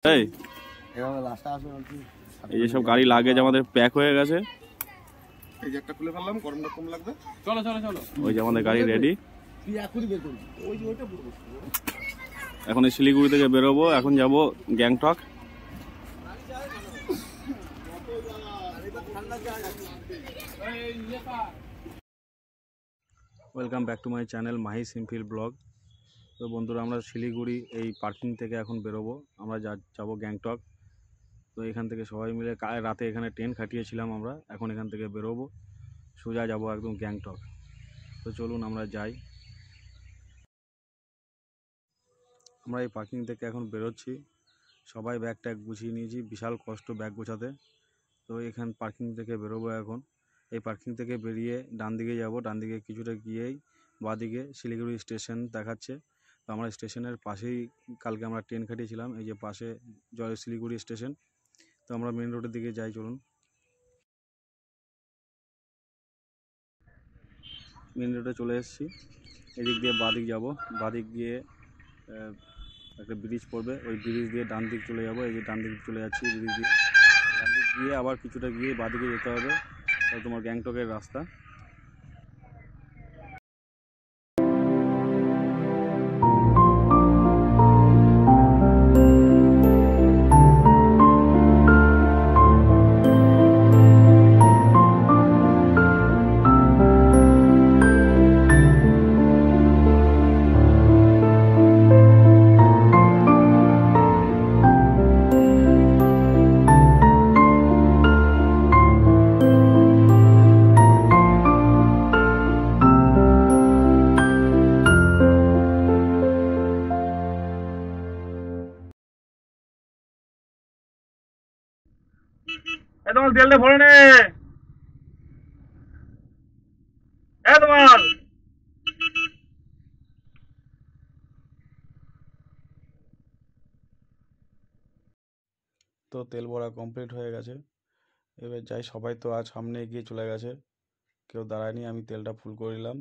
এই এই সব গাড়ি লাগেজ আমাদের প্যাক হয়ে গেছে। এই যে একটা খুলে ফেললাম, গরমটা কম লাগবে। চলো চলো চলো, ওই যে আমাদের গাড়ি রেডি। এখন শিলিগুড়ি থেকে বেরোবো, এখন যাব Gangtok. Welcome back to my channel Mahi simple blog. তো বন্ধুরা, আমরা শিলিগুড়ি এই পার্কিং থেকে এখন বেরোবো, আমরা যাবো গ্যাংটক। তো এখান থেকে সবাই মিলে রাতে এখানে ট্রেন খাটিয়েছিলাম আমরা, এখন এখান থেকে বেরোবো, সোজা যাবো একদম গ্যাংটক। তো চলুন আমরা যাই। আমরা এই পার্কিং থেকে এখন বেরোচ্ছি, সবাই ব্যাগ ট্যাগ গুছিয়ে নিয়েছি, বিশাল কষ্ট ব্যাগ গোছাতে। তো এখান পার্কিং থেকে বেরোবো এখন। এই পার্কিং থেকে বেরিয়ে ডান দিকে যাব, ডান দিকে কিছুটা গিয়েই বাঁদিকে শিলিগুড়ি স্টেশন দেখাচ্ছে। তো আমরা স্টেশনের পাশেই কালকে আমরা ট্রেন খাটিয়েছিলাম, এই যে পাশে জয় শিলিগুড়ি স্টেশন। তো আমরা মেন রোডের দিকে যাই, চলুন। মেন রোডে চলে এসেছি, এদিক দিয়ে বাঁদিক যাব, বাঁদিক গিয়ে একটা ব্রিজ পড়বে, ওই ব্রিজ দিয়ে ডান দিক চলে যাব। এই যে ডান দিক চলে যাচ্ছি ব্রিজ দিয়ে, ডান দিক গিয়ে আবার কিছুটা গিয়ে বাঁদিকে যেতে হবে, তাই তোমার গ্যাংটকের রাস্তা। তোমার তেলটা ভরে নে, তোমার তো তেল ভরা কমপ্লিট হয়ে গেছে। এবার যাই, সবাই তো আজ সামনে এগিয়ে চলে গেছে, কেউ দাঁড়ায়নি, আমি তেলটা ফুল করে নিলাম।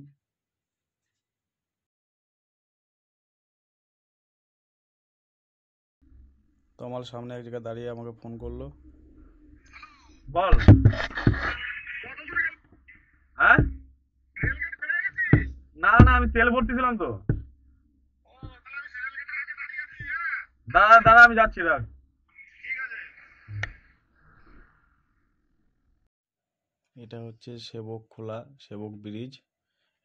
তো আমার সামনে এক জায়গায় দাঁড়িয়ে আমাকে ফোন করলো, বল। হ্যাঁ, না না, আমি তেল ভরতেছিলাম তো। দাঁড়া দাঁড়া, আমি যাচ্ছি, রাখ। এটা হচ্ছে সেবক খোলা, সেবক ব্রিজ।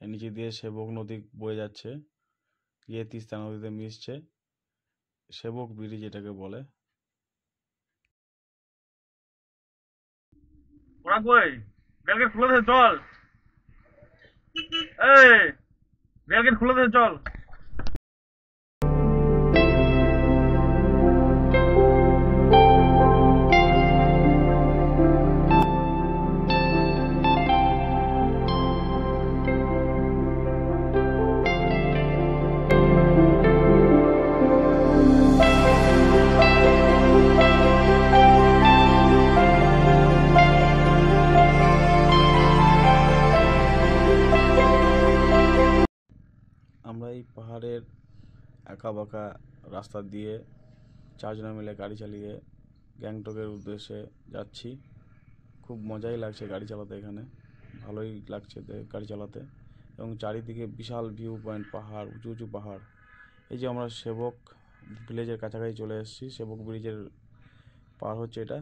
এর নিচে দিয়ে সেবক নদী বয়ে যাচ্ছে, গিয়ে তিস্তা নদীতে মিশছে। সেবক ব্রিজ এটাকে বলে। ওরা কই? রেলগেট খুলে দে, চল। এই রেলগেট খুলে দে, চল। আমরা এই পাহাড়ের একা বাঁকা রাস্তা দিয়ে চারজনে মিলে গাড়ি চালিয়ে গ্যাংটকের উদ্দেশ্যে যাচ্ছি। খুব মজাই লাগছে গাড়ি চালাতে, এখানে ভালোই লাগছে গাড়ি চালাতে। এবং চারিদিকে বিশাল ভিউ পয়েন্ট, পাহাড়, উঁচু উঁচু পাহাড়। এই যে আমরা সেবক ভিলেজের কাছাকাছি চলে এসেছি, সেবক ব্রিজের পার হচ্ছে এটা।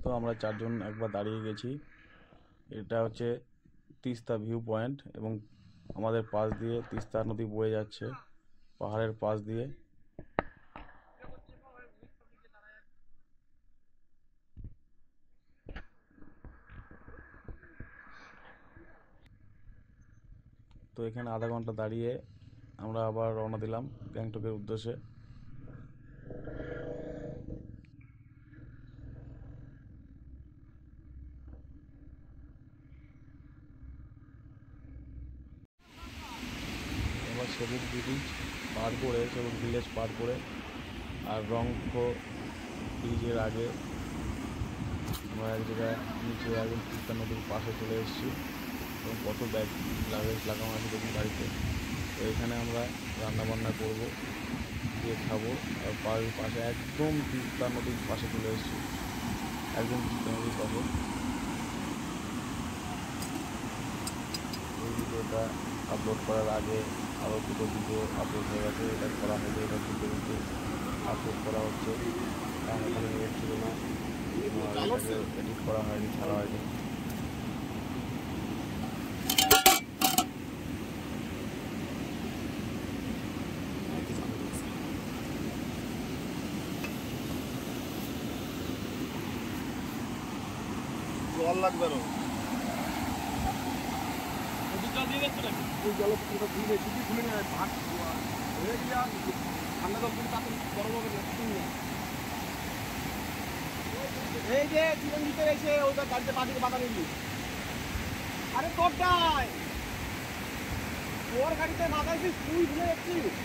তো আমরা চারজন একবার দাঁড়িয়ে গেছি। এটা হচ্ছে তিস্তা ভিউ পয়েন্ট, এবং আমাদের পাশ দিয়ে তিস্তা নদী বয়ে যাচ্ছে পাহাড়ের পাশ দিয়ে। তো এখানে আধা ঘন্টা দাঁড়িয়ে আমরা আবার রওনা দিলাম গ্যাংটকের উদ্দেশ্যে। এবার সেবক ব্রিজ পার করে, সেবক ভিলেজ পার করে, আর রংপুর ব্রিজের আগে আমরা এক জায়গায় নিচে একদম তিস্তা নদীর পাশে চলে এসেছি। এবং কত লাগেজ লাগানো আছে দেখুন গাড়িতে। তো এখানে আমরা রান্না বান্না করবো, দিয়ে খাবো। আর পাশে একদম তিস্তা নদীর পাশে চলে এসেছি, একদম তিস্তা নদীর পাশে। এই ভিডিওটা আপলোড করার আগে আরও দুটো ভিডিও আপলোড হয়ে গেছে, এটা করা হবে, এটা ভিডিওতে আপলোড করা হচ্ছে, কারণ এখানে নেট ছিল না, এটাকে এডিট করা হয়নি, ছাড়া হয়নি। জল লাগবে না, এই যে চিরঞ্জিতে এসে ওটা গাড়িতে পাঠিয়ে বাধা নিবি। আরে তোরটাই তোর গাড়িতে বাধাইছিস, তুই ভুলে যাচ্ছিস।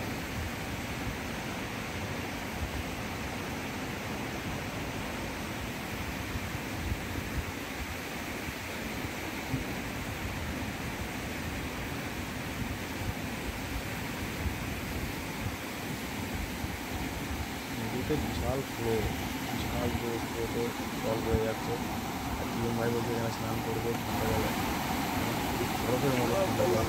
নদীতে বিশাল ফ্লো, বিশাল ফ্লোতে জল বয়ে যাচ্ছে। আর জীবন ভাই বলছে এখানে স্নান করবো ঠান্ডাবেলা, বরফের মতো ঠান্ডা জল।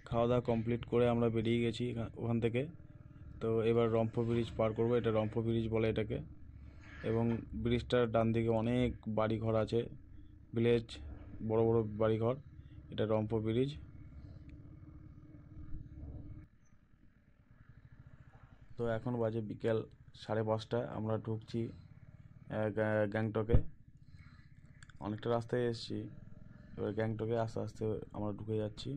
খাওয়া দাওয়া কমপ্লিট করে আমরা বেরিয়ে গেছি ওখান থেকে। তো এবার রম্ফ ব্রিজ পার করবো, এটা রম্ফ ব্রিজ বলে এটাকে। এবং ব্রিজটার ডান দিকে অনেক বাড়িঘর আছে, ভিলেজ, বড় বড় বাড়িঘর। এটা রম্ফ ব্রিজ। তো এখন বাজে বিকেল 5:30, আমরা ঢুকছি গ্যাংটকে। অনেকটা রাস্তায় এসেছি, এবার গ্যাংটকে আস্তে আস্তে আমরা ঢুকে যাচ্ছি।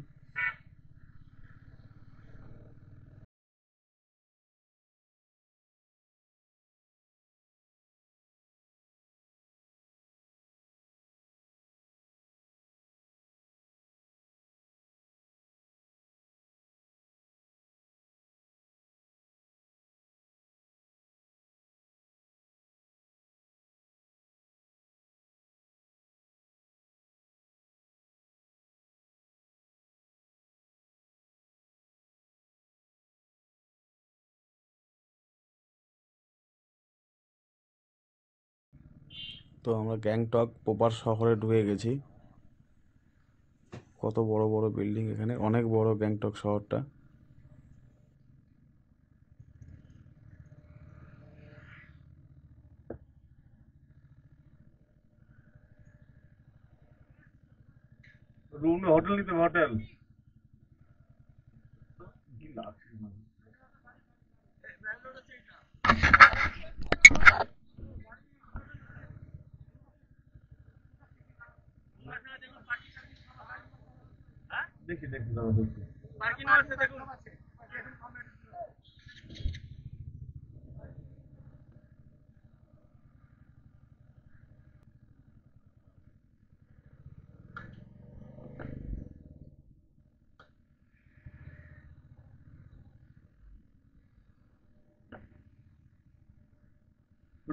তো আমরা গ্যাংটক প্রপার শহরে ঢুকে গেছি। কত বড় বড় বিল্ডিং এখানে, অনেক বড় গ্যাংটক শহরটা। রুম হোটেল নিতে হবে, হোটেল দেখি দেখি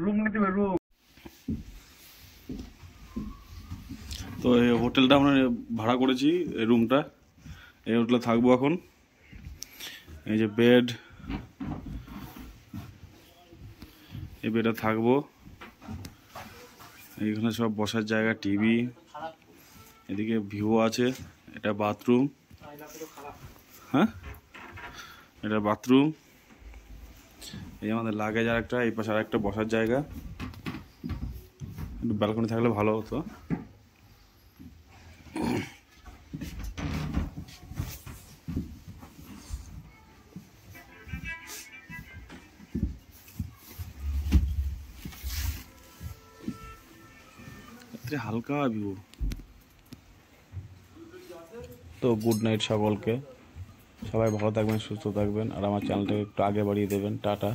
রুম নিতে হবে, রুম। তো এই হোটেলটা আমরা ভাড়া করেছি, এই রুমটা, এই হোটেলে থাকবো এখন। এই যে বেড, এই বেডে থাকবো। এইখানে সব বসার জায়গা, টিভি, এদিকে ভিউ আছে। এটা বাথরুম, হ্যাঁ এটা বাথরুম। এই আমাদের লাগেজ আর একটা, এই পাশে আর একটা বসার জায়গা। একটু ব্যালকনি থাকলে ভালো হতো। হালকা ভিউ। তো গুড নাইট সকলকে, সবাই ভালো থাকবেন, সুস্থ থাকবেন, আর আমার চ্যানেলটাকে একটু আগে বাড়িয়ে দেবেন। টাটা।